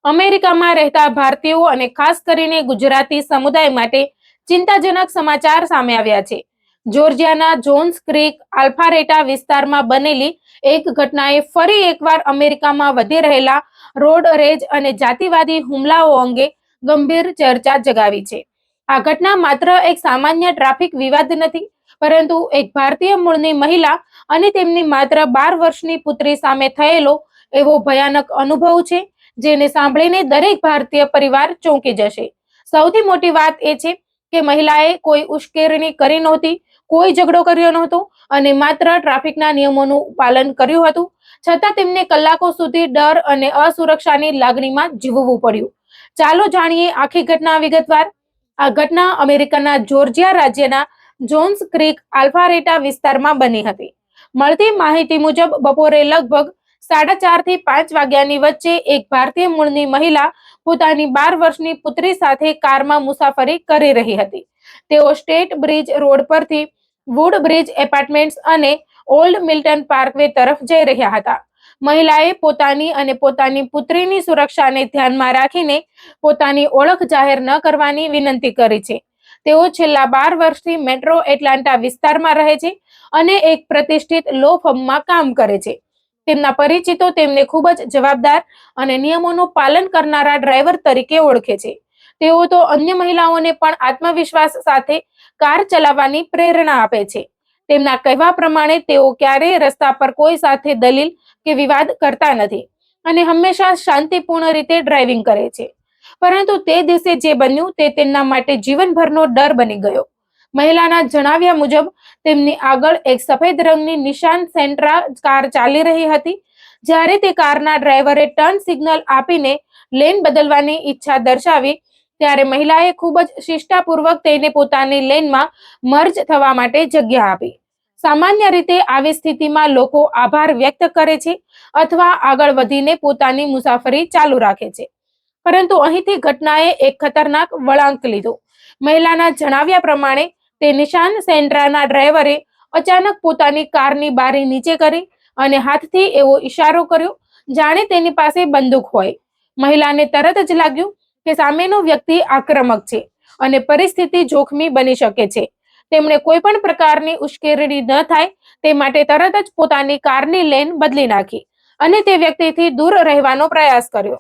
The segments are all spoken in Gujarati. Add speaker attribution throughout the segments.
Speaker 1: અમેરિકામાં રહેતા ભારતીયો અને ખાસ કરીને ગુજરાતી સમુદાય માટે ચિંતાજનક સમાચાર સામે આવ્યા છે. જોર્જિયાના જોન્સ ક્રીક આલ્ફારેટા વિસ્તારમાં બનેલી એક ઘટનાએ ફરી એકવાર અમેરિકામાં વધી રહેલા રોડ રેજ અને જાતિવાદી હુમલાઓ અંગે ગંભીર ચર્ચા જગાવી છે. આ ઘટના માત્ર એક સામાન્ય ટ્રાફિક વિવાદ નથી, પરંતુ એક ભારતીય મૂળની મહિલા અને તેમની માત્ર 12 વર્ષની પુત્રી સામે થયેલો એવો ભયાનક અનુભવ છે, જેને સાંભળીને દરેક ભારતીય પરિવાર ચોંકી જશે. સૌથી મોટી વાત એ છે કે મહિલાએ કોઈ ઉશ્કેરણી કરી નહોતી, કોઈ ઝઘડો કર્યો નહોતો અને માત્ર ટ્રાફિકના નિયમોનું પાલન કર્યું હતું. છતાં તેમને કલાકો સુધી ડર અને અસુરક્ષાની લાગણીમાં જીવવું પડ્યું. ચાલો જાણીએ આખી ઘટના વિગતવાર. આ ઘટના અમેરિકાના જોર્જિયા રાજ્યના જોન્સ ક્રીક આલ્ફારેટા વિસ્તારમાં બની હતી. મળતી માહિતી મુજબ બપોરે લગભગ 4:30 થી 5 વાગ્યાની વચ્ચે એક ભારતીય મૂળની મહિલા પોતાની 12 વર્ષની પુત્રી સાથે કારમાં મુસાફરી કરી રહી હતી. તેઓ સ્ટેટ બ્રિજ રોડ પરથી વુડ બ્રિજ એપાર્ટમેન્ટ્સ અને ઓલ્ડ મિલ્ટન પાર્કવે તરફ જઈ રહ્યા હતા. મહિલાએ પોતાની અને પોતાની પુત્રીની સુરક્ષાને ધ્યાનમાં રાખીને પોતાની ઓળખ જાહેર ન કરવાની વિનંતી કરી છે. તેઓ છેલ્લા 12 વર્ષથી મેટ્રો એટલાન્ટા વિસ્તારમાં રહે છે અને એક પ્રતિષ્ઠિત લો ફર્મમાં કામ કરે છે. તેમના પરિચિતો તેમને ખૂબ જ જવાબદાર અને નિયમોનું પાલન કરનારા ડ્રાઈવર તરીકે ઓળખે છે. તેઓ તો અન્ય મહિલાઓને પણ આત્મવિશ્વાસ સાથે કાર ચલાવવાની પ્રેરણા આપે છે. તેમના કહેવા પ્રમાણે તેઓ ક્યારેય રસ્તા પર કોઈ સાથે દલીલ કે વિવાદ કરતા નથી અને હંમેશા શાંતિપૂર્ણ રીતે ડ્રાઇવિંગ કરે છે. પરંતુ તે દિવસે જે બન્યું તે તેમના માટે જીવનભરનો ડર બની ગયો. મહિલાના જણાવ્યા મુજબ તેમની આગળ એક સફેદ રંગની નિશાન સેન્ટ્રા કાર ચાલી રહી હતી. જ્યારે તે કારના ડ્રાઈવરે ટર્ન સિગ્નલ આપીને લેન બદલવાની ઈચ્છા દર્શાવી, ત્યારે મહિલાએ ખૂબ જ શિષ્ટાપૂર્વક તેને પોતાની લેનમાં મર્જ થવા માટે જગ્યા આપી. સામાન્ય રીતે આવી સ્થિતિમાં લોકો આભાર વ્યક્ત કરે છે અથવા આગળ વધીને પોતાની મુસાફરી ચાલુ રાખે છે. પરંતુ અહીંથી ઘટનાએ એક ખતરનાક વળાંક લીધો. મહિલાના જણાવ્યા પ્રમાણે તે નિશાન સેન્ટ્રાના ડ્રાઈવરે અચાનક પોતાની કારની બારી નીચે કરી અને હાથથી એવો ઈશારો કર્યો જાણે તેની પાસે બંદૂક હોય. મહિલાને તરત જ લાગ્યું કે સામેનો વ્યક્તિ આક્રમક છે અને પરિસ્થિતિ જોખમી બની શકે છે. તેમણે કોઈ પણ પ્રકારની ઉશ્કેરણી ન થાય તે માટે તરત જ પોતાની કારની લેન બદલી નાખી અને તે વ્યક્તિથી દૂર રહેવાનો પ્રયાસ કર્યો.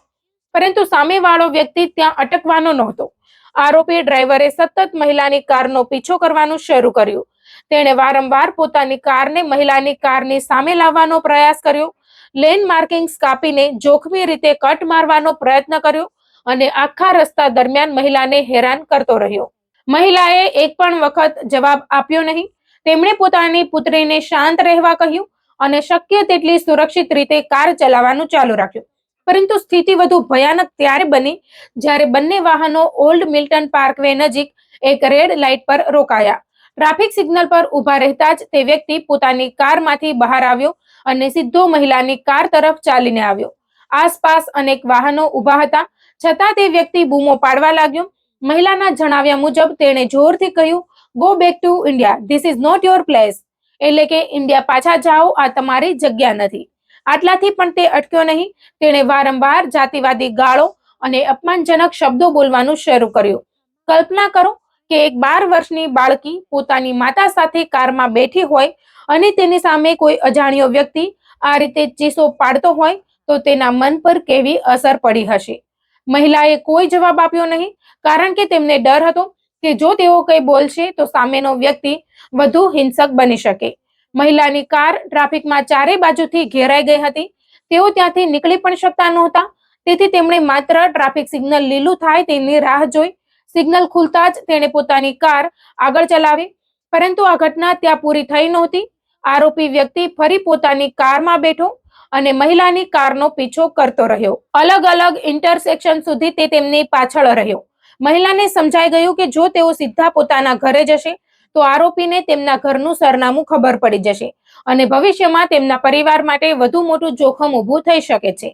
Speaker 1: પરંતુ સામેવાળો વ્યક્તિ ત્યાં અટકવાનો નહોતો. આરોપી ડ્રાઈવરે સતત મહિલાની કારનો પીછો કરવાનું શરૂ કર્યું. તેણે વારંવાર પોતાની કારને મહિલાની કારની સામે લાવવાનો પ્રયાસ કર્યો, લેન માર્કિંગ્સ કાપીને જોખમી રીતે કટ મારવાનો પ્રયત્ન કર્યો અને આખા રસ્તા દરમિયાન મહિલાને હેરાન કરતો રહ્યો. મહિલાએ એક પણ વખત જવાબ આપ્યો નહીં. તેમણે પોતાની પુત્રીને શાંત રહેવા કહ્યું અને શક્ય તેટલી સુરક્ષિત રીતે કાર ચલાવવાનું ચાલુ રાખ્યું. પરંતુ સ્થિતિ વધુ ભયાનક ત્યારે બની જ્યારે બંને વાહનો ઓલ્ડ મિલ્ટન પાર્કવે નજીક એક રેડ લાઇટ પર રોકાયા. ટ્રાફિક સિગ્નલ પર ઊભા રહેતા જ તે વ્યક્તિ પોતાની કારમાંથી બહાર આવ્યો અને સીધો મહિલાની કાર તરફ ચાલીને આવ્યો. આસપાસ અનેક વાહનો ઊભા હતા, છતાં તે વ્યક્તિ બૂમો પાડવા લાગ્યો. મહિલાના જણાવ્યા મુજબ તેણે જોરથી કહ્યું, "go back to India, this is not your place." એટલે કે ઇન્ડિયા પાછા જાઓ, આ તમારી જગ્યા નથી. આટલાથી પણ તે અટક્યો નહીં. તેણે વારંવાર જાતિવાદી ગાળો અને અપમાનજનક શબ્દો બોલવાનું શરૂ કર્યું. કલ્પના કરો કે એક 12 વર્ષની બાળકી પોતાની માતા સાથે કારમાં બેઠી હોય અને તેની સામે કોઈ અજાણ્યો વ્યક્તિ આ રીતે ચીસો પાડતો હોય તો તેના મન પર કેવી અસર પડી હશે. મહિલાએ કોઈ જવાબ આપ્યો નહીં, કારણ કે તેમને ડર હતો કે જો તેઓ કંઈ બોલશે તો સામેનો વ્યક્તિ વધુ હિંસક બની શકે. મહિલાની કાર ટ્રાફિકમાં ચારે બાજુથી ઘેરાઈ ગઈ હતી. તેઓ ત્યાંથી નીકળી પણ શકતા નહોતા. તેથી તેમણે માત્ર ટ્રાફિક સિગ્નલ લીલું થાય તેની રાહ જોઈ. સિગ્નલ ખુલતા જ તેણે પોતાની કાર આગળ ચલાવી. પરંતુ આ ઘટના ત્યાં પૂરી થઈ નહોતી. આરોપી વ્યક્તિ ફરી પોતાની કારમાં બેઠો અને મહિલાની કારનો પીછો કરતો રહ્યો. અલગ અલગ ઇન્ટરસેક્શન સુધી તે તેમની પાછળ રહ્યો. મહિલાને સમજાઈ ગયું કે જો તેઓ સીધા પોતાના ઘરે જશે તો આરોપીને તેમના ઘરનું સરનામું ખબર પડી જશે અને ભવિષ્યમાં તેમના પરિવાર માટે વધુ મોટું જોખમ ઊભું થઈ શકે છે.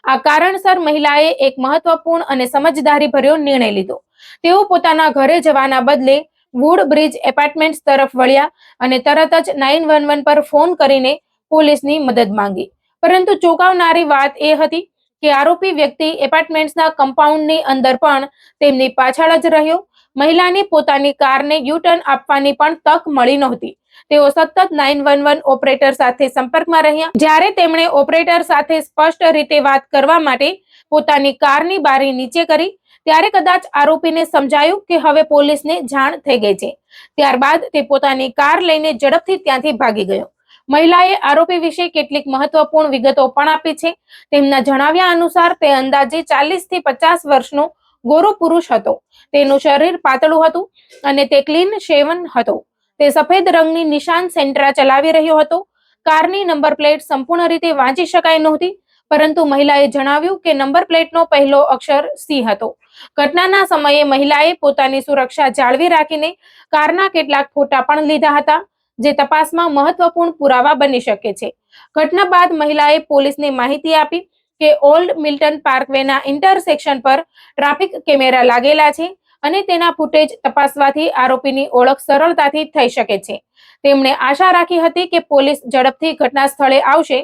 Speaker 1: આ કારણસર મહિલાએ એક મહત્વપૂર્ણ અને સમજદારીભર્યો નિર્ણય લીધો. તેઓ પોતાના ઘરે જવાના બદલે વુડ બ્રિજ એપાર્ટમેન્ટ્સ તરફ વળ્યા અને તરત જ 911 પર ફોન કરીને પોલીસની મદદ માંગી. પરંતુ ચોંકાવનારી વાત એ હતી કે આરોપી વ્યક્તિ એપાર્ટમેન્ટ્સના કમ્પાઉન્ડની અંદર પણ તેમની પાછળ જ રહ્યો. મહિલાને પોતાની કારને યુ-ટર્ન આપવાની પણ તક મળી નહોતી. તેઓ સતત 911 ઓપરેટર સાથે સંપર્કમાં રહ્યા. જ્યારે તેમણે ઓપરેટર સાથે સ્પષ્ટ રીતે વાત કરવા માટે પોતાની કારની બારી નીચે કરી, ત્યારે કદાચ આરોપીને સમજાયું કે હવે પોલીસને જાણ થઈ ગઈ છે. ત્યારબાદ તે પોતાની કાર લઈને ઝડપથી ત્યાંથી ભાગી ગયો. મહિલાએ આરોપી વિશે કેટલીક મહત્વપૂર્ણ વિગતો પણ આપી છે. તેમના જણાવ્યા અનુસાર તે અંદાજે 40 થી 50 વર્ષનો ગોરો પુરુષ હતો. તેનું શરીર પાતળું હતું અને તે ક્લીન શેવન હતો. તે સફેદ રંગની નિશાન સેન્ટ્રા ચલાવી રહ્યો હતો. કારની નંબર પ્લેટ સંપૂર્ણ રીતે વાંચી શકાય નહોતી, પરંતુ મહિલાએ જણાવ્યું કે નંબર પ્લેટનો પહેલો અક્ષર સી હતો. ઘટનાના સમયે મહિલાએ પોતાની સુરક્ષા જાળવી રાખીને કારના કેટલાક ફોટા પણ લીધા હતા, જે તપાસમાં મહત્વપૂર્ણ પુરાવા બની શકે છે. ઘટના બાદ મહિલાએ પોલીસને માહિતી આપી કે ઓલ્ડ મિલ્ટન પાર્કવેના ઇન્ટરસેક્શન પર ટ્રાફિક કેમેરા લાગેલા છે અને તેના ફૂટેજ તપાસવાથી આરોપીની ઓળખ સરળતાથી થઈ શકે છે. તેમણે આશા રાખી હતી કે પોલીસ ઝડપથી ઘટના સ્થળે આવશે,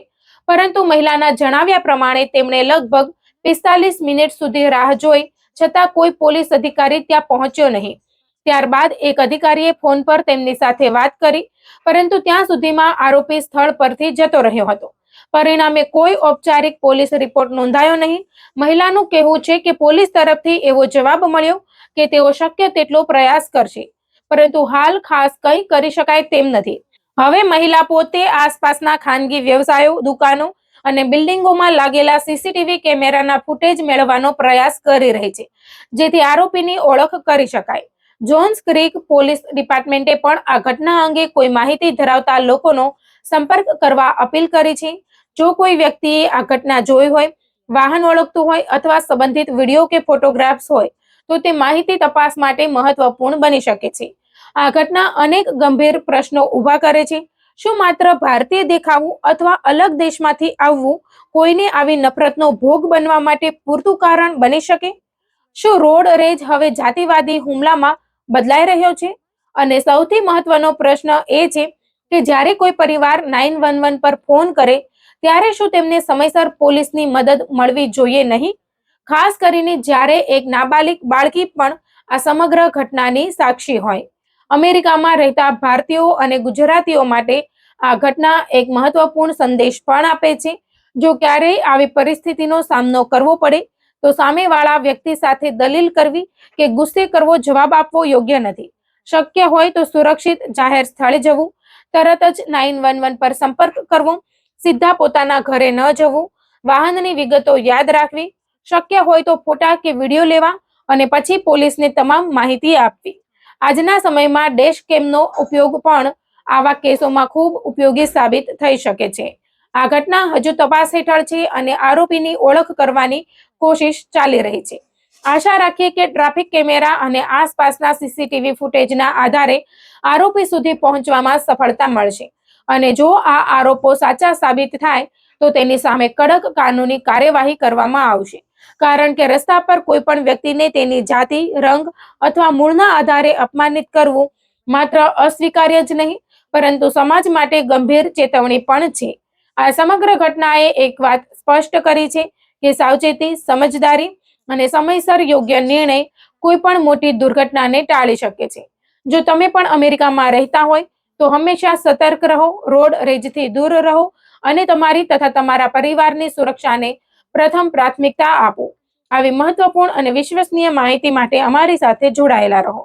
Speaker 1: પરંતુ મહિલાના જણાવ્યા પ્રમાણે તેમણે લગભગ 45 મિનિટ સુધી રાહ જોઈ, છતાં કોઈ પોલીસ અધિકારી ત્યાં પહોંચ્યો નહીં. ત્યારબાદ એક અધિકારીએ ફોન પર તેમની સાથે વાત કરી, પરંતુ ત્યાં સુધીમાં આરોપી સ્થળ પરથી જતો રહ્યો હતો. પરિણામે કોઈ ઔપચારિક પોલીસ રિપોર્ટ નોંધાયો નહીં. મહિલાનું કહેવું છે કે પોલીસ તરફથી એવો જવાબ મળ્યો કે તેઓ શક્ય તેટલો પ્રયાસ કરશે, પરંતુ હાલ ખાસ કંઈ કરી શકાય તેમ નથી. હવે મહિલા પોતે આસપાસના ખાનગી વ્યવસાયો, દુકાનો અને બિલ્ડિંગોમાં લાગેલા સીસીટીવી કેમેરાના ફૂટેજ મેળવવાનો પ્રયાસ કરી રહી છે, જેથી આરોપીની ઓળખ કરી શકાય. જોન્સ ક્રીક પોલીસ ડિપાર્ટમેન્ટે પણ આ ઘટના અંગે કોઈ માહિતી ધરાવતા લોકોનો સંપર્ક કરવા અપીલ કરી છે. જો કોઈ વ્યક્તિએ આ ઘટના જોઈ હોય, વાહન ઓળખતું હોય અથવા સંબંધિત વિડીયો કે ફોટોગ્રાફ્સ હોય, તો તે માહિતી તપાસ માટે મહત્વપૂર્ણ બની શકે છે. આ ઘટના અનેક ગંભીર પ્રશ્નો ઊભા કરે છે. શું માત્ર ભારતીય દેખાવું અથવા અલગ દેશમાંથી આવવું કોઈને આવી નફરતનો ભોગ બનવા માટે પૂરતું કારણ બની શકે? શું રોડ રેજ હવે જાતિવાદી હુમલામાં બદલાઈ રહ્યો છે? અને સૌથી મહત્વનો પ્રશ્ન એ છે કે જ્યારે કોઈ પરિવાર 911 પર ફોન કરે, ત્યારે શું તેમને સમયસર પોલીસની મદદ મળવી જોઈએ નહીં? ખાસ કરીને જ્યારે એક નાબાલિગ બાળકી પણ આ સમગ્ર ઘટનાની સાક્ષી હોય. અમેરિકામાં રહેતા ભારતીયો અને ગુજરાતીઓ માટે આ ઘટના એક મહત્વપૂર્ણ સંદેશ પણ આપે છે. જો ક્યારેય આવી પરિસ્થિતિનો સામનો કરવો પડે, તો સામેવાળા વ્યક્તિ સાથે દલીલ કરવી કે ગુસ્સે કરવો જવાબ આપવો યોગ્ય નથી. શક્ય હોય તો સુરક્ષિત જાહેર સ્થળે જવું, તરત જ 911 પર સંપર્ક કરવો, સીધા પોતાના ઘરે ન જવું, વાહનની વિગતો યાદ રાખવી, શક્ય હોય તો ફોટા કે વિડીયો લેવા અને પછી પોલીસને તમામ માહિતી આપવી. આજના સમયમાં ડેશ કેમનો ઉપયોગ પણ આવા કેસોમાં ખૂબ ઉપયોગી સાબિત થઈ શકે છે. આ ઘટના હજુ તપાસ હેઠળ છે અને આરોપીની ઓળખ કરવાની કોશિશ ચાલી રહી છે. આશા રાખીએ કે ટ્રાફિક કેમેરા અને આસપાસના સીસીટીવી ફૂટેજના આધારે આરોપી સુધી પહોંચવામાં સફળતા મળશે. અને જો આ આરોપો સાચા સાબિત થાય, તો તેની સામે કડક કાનૂની કાર્યવાહી કરવામાં આવશે. કારણ કે રસ્તા પર કોઈ પણ વ્યક્તિને તેની જાતિ, રંગ અથવા મૂળના આધારે અપમાનિત કરવું માત્ર અસ્વીકાર્ય જ નહીં, પરંતુ સમાજ માટે ગંભીર ચેતવણી પણ છે. આ સમગ્ર ઘટનાએ એક વાત સ્પષ્ટ કરી છે કે સાવચેતી, સમજદારી અને સમયસર યોગ્ય નિર્ણય કોઈ પણ મોટી દુર્ઘટનાને ટાળી શકે છે. જો તમે પણ અમેરિકામાં રહેતા હોય, તો હંમેશા સતર્ક રહો, રોડ રેજથી દૂર રહો અને તમારી તથા તમારા પરિવારની સુરક્ષાને પ્રથમ પ્રાથમિકતા આપો. આવી મહત્વપૂર્ણ અને વિશ્વસનીય માહિતી માટે અમારી સાથે જોડાયેલા રહો.